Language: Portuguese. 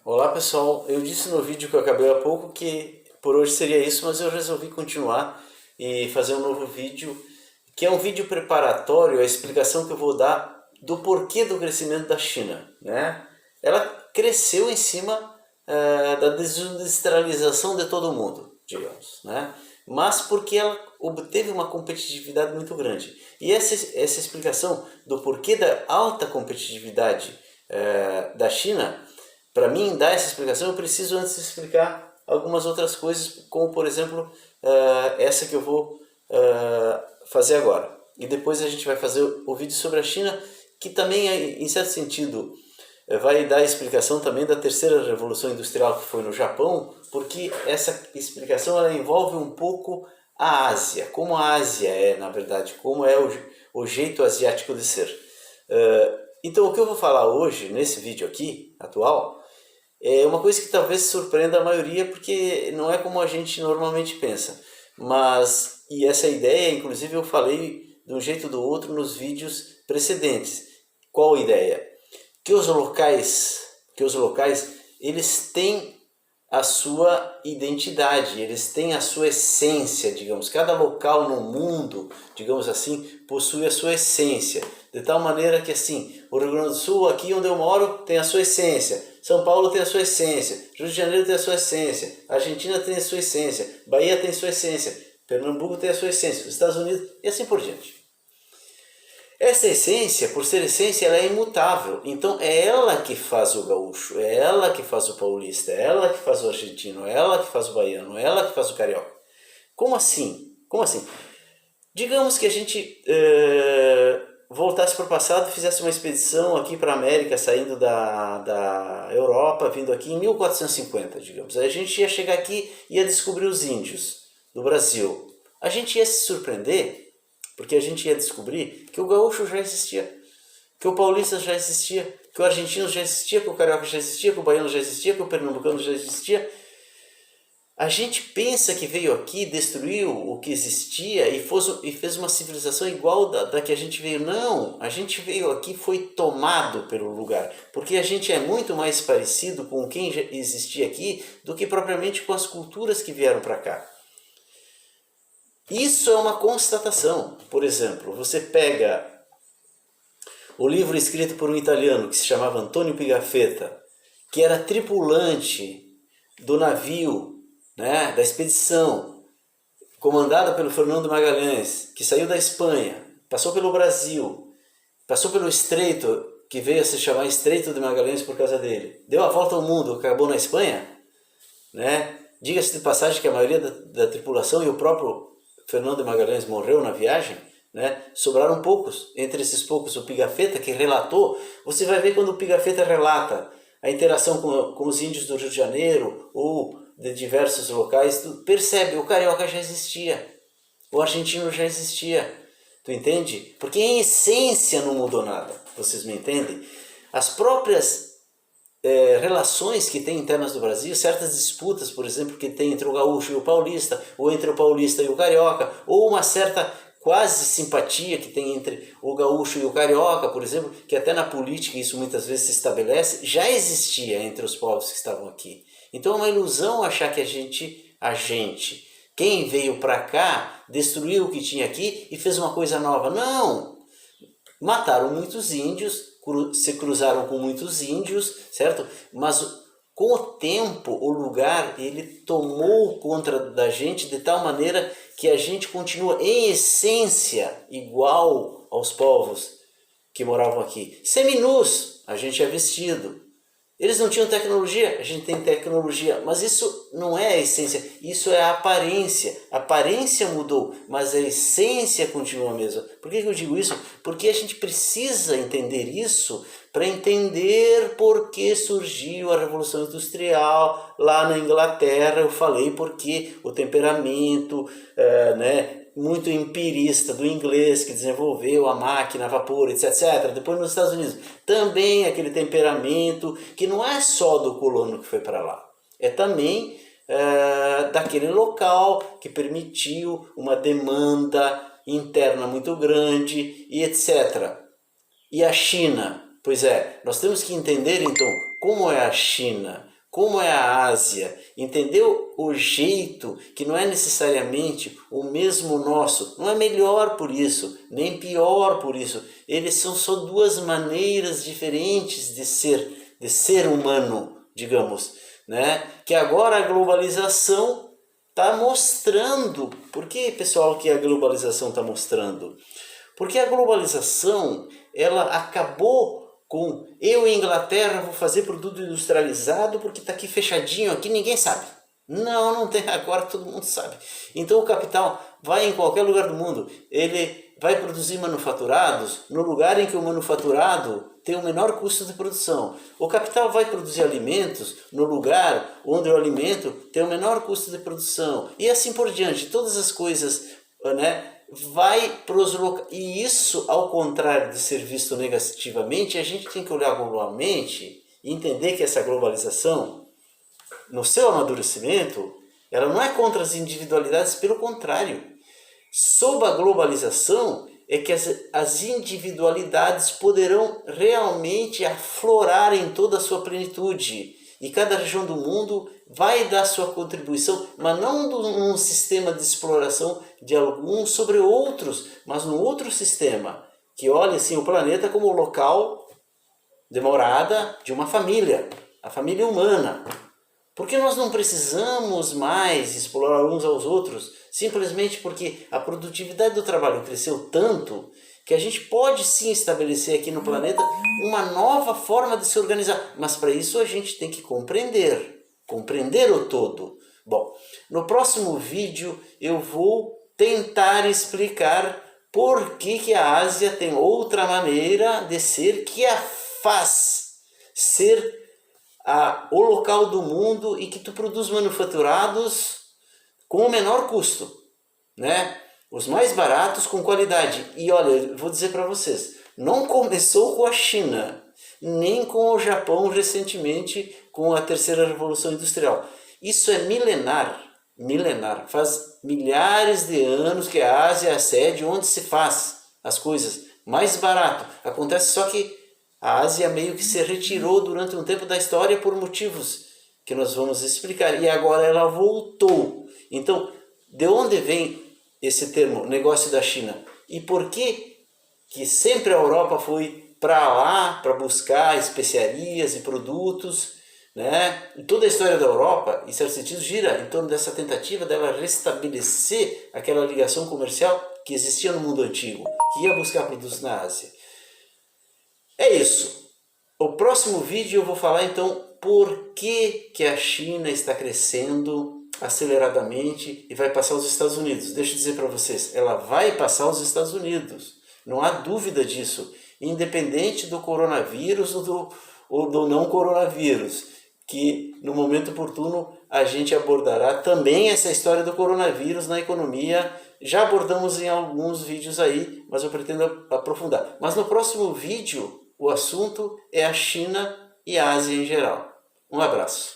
Olá pessoal, eu disse no vídeo que eu acabei há pouco que por hoje seria isso, mas eu resolvi continuar e fazer um novo vídeo, que é um vídeo preparatório, a explicação que eu vou dar do porquê do crescimento da China, né? Ela cresceu em cima da desindustrialização de todo mundo, digamos, né? Mas porque ela obteve uma competitividade muito grande. E essa explicação do porquê da alta competitividade da China, para mim dar essa explicação, eu preciso antes explicar algumas outras coisas, como por exemplo essa que eu vou fazer agora. E depois a gente vai fazer o vídeo sobre a China, que também, em certo sentido, vai dar a explicação também da terceira revolução industrial que foi no Japão, porque essa explicação ela envolve um pouco a Ásia, como a Ásia é, na verdade, como é o jeito asiático de ser. Então o que eu vou falar hoje, nesse vídeo aqui, atual, é uma coisa que talvez surpreenda a maioria, porque não é como a gente normalmente pensa. E essa ideia, inclusive, eu falei de um jeito ou do outro nos vídeos precedentes. Qual a ideia? Que os locais, eles têm a sua identidade, eles têm a sua essência, digamos. Cada local no mundo, digamos assim, possui a sua essência. De tal maneira que, assim, o Rio Grande do Sul, aqui onde eu moro, tem a sua essência. São Paulo tem a sua essência. Rio de Janeiro tem a sua essência. Argentina tem a sua essência. Bahia tem a sua essência. Pernambuco tem a sua essência. Os Estados Unidos e assim por diante. Essa essência, por ser essência, ela é imutável. Então é ela que faz o gaúcho, é ela que faz o paulista, é ela que faz o argentino, é ela que faz o baiano, é ela que faz o carioca. Como assim? Como assim? Digamos que a gente voltasse para o passado e fizesse uma expedição aqui para a América, saindo da Europa, vindo aqui em 1450, digamos. A gente ia chegar aqui e ia descobrir os índios do Brasil. A gente ia se surpreender, porque a gente ia descobrir que o gaúcho já existia, que o paulista já existia, que o argentino já existia, que o carioca já existia, que o baiano já existia, que o pernambucano já existia. A gente pensa que veio aqui, destruiu o que existia e fez uma civilização igual da que a gente veio. Não, a gente veio aqui e foi tomado pelo lugar, porque a gente é muito mais parecido com quem já existia aqui do que propriamente com as culturas que vieram para cá. Isso é uma constatação. Por exemplo, você pega o livro escrito por um italiano que se chamava Antonio Pigafetta, que era tripulante do navio, né, da expedição comandada pelo Fernando Magalhães, que saiu da Espanha, passou pelo Brasil, passou pelo Estreito, que veio a se chamar Estreito de Magalhães por causa dele, deu a volta ao mundo, acabou na Espanha, né? Diga-se de passagem que a maioria da tripulação e o próprio Fernando de Magalhães morreu na viagem, né? Sobraram poucos. Entre esses poucos, o Pigafetta, que relatou. Você vai ver quando o Pigafetta relata a interação com os índios do Rio de Janeiro ou de diversos locais, tu percebe, o carioca já existia, o argentino já existia. Tu entende? Porque em essência não mudou nada. Vocês me entendem? As próprias relações que tem internas do Brasil, certas disputas, por exemplo, que tem entre o gaúcho e o paulista, ou entre o paulista e o carioca, ou uma certa quase simpatia que tem entre o gaúcho e o carioca, por exemplo, que até na política isso muitas vezes se estabelece, já existia entre os povos que estavam aqui. Então é uma ilusão achar que quem veio para cá, destruiu o que tinha aqui e fez uma coisa nova. Não! Mataram muitos índios, se cruzaram com muitos índios, certo? Mas com o tempo, o lugar, ele tomou conta da gente de tal maneira que a gente continua em essência igual aos povos que moravam aqui. Seminus, a gente é vestido. Eles não tinham tecnologia, a gente tem tecnologia, mas isso não é a essência, isso é a aparência. A aparência mudou, mas a essência continua a mesma. Por que eu digo isso? Porque a gente precisa entender isso para entender por que surgiu a Revolução Industrial lá na Inglaterra. Eu falei porque o temperamento, muito empirista do inglês que desenvolveu a máquina a vapor, etc. Depois nos Estados Unidos, também aquele temperamento que não é só do colono que foi para lá, é também daquele local que permitiu uma demanda interna muito grande e etc. E a China? Pois é, nós temos que entender então como é a China. como é a Ásia, entender o jeito que não é necessariamente o mesmo nosso, não é melhor por isso, nem pior por isso. Eles são só duas maneiras diferentes de ser humano, digamos, né? Que agora a globalização está mostrando. Por que, pessoal, que a globalização está mostrando? Porque a globalização, ela acabou com eu em Inglaterra vou fazer produto industrializado porque está aqui fechadinho, aqui ninguém sabe. Não tem, agora todo mundo sabe. Então o capital vai em qualquer lugar do mundo, ele vai produzir manufaturados no lugar em que o manufaturado tem o menor custo de produção. O capital vai produzir alimentos no lugar onde o alimento tem o menor custo de produção. E assim por diante, todas as coisas, né? Vai para os locais. E isso, ao contrário de ser visto negativamente, a gente tem que olhar globalmente e entender que essa globalização, no seu amadurecimento, ela não é contra as individualidades, pelo contrário. Sob a globalização é que as individualidades poderão realmente aflorar em toda a sua plenitude. E cada região do mundo vai dar sua contribuição, mas não num sistema de exploração de alguns sobre outros, mas num outro sistema, que olha assim, o planeta como o local de morada de uma família, a família humana. Porque nós não precisamos mais explorar uns aos outros, simplesmente porque a produtividade do trabalho cresceu tanto que a gente pode sim estabelecer aqui no planeta uma nova forma de se organizar. Mas para isso a gente tem que compreender o todo. Bom, no próximo vídeo eu vou tentar explicar por que a Ásia tem outra maneira de ser que a faz ser o local do mundo e que tu produz manufaturados com o menor custo, né? Os mais baratos com qualidade. E olha, eu vou dizer para vocês, não começou com a China, nem com o Japão recentemente com a terceira revolução industrial. Isso é milenar. Faz milhares de anos que a Ásia é a sede onde se faz as coisas mais barato. Acontece só que a Ásia meio que se retirou durante um tempo da história por motivos que nós vamos explicar. E agora ela voltou. Então, de onde vem esse termo, negócio da China? E por que sempre a Europa foi para lá para buscar especiarias e produtos, né? E toda a história da Europa, em certo sentido, gira em torno dessa tentativa dela restabelecer aquela ligação comercial que existia no mundo antigo, que ia buscar produtos na Ásia. É isso. O próximo vídeo eu vou falar então por que a China está crescendo aceleradamente e vai passar os Estados Unidos. Deixa eu dizer para vocês, ela vai passar os Estados Unidos. Não há dúvida disso. Independente do coronavírus ou do não coronavírus, que no momento oportuno a gente abordará também essa história do coronavírus na economia. Já abordamos em alguns vídeos aí, mas eu pretendo aprofundar. Mas no próximo vídeo o assunto é a China e a Ásia em geral. Um abraço.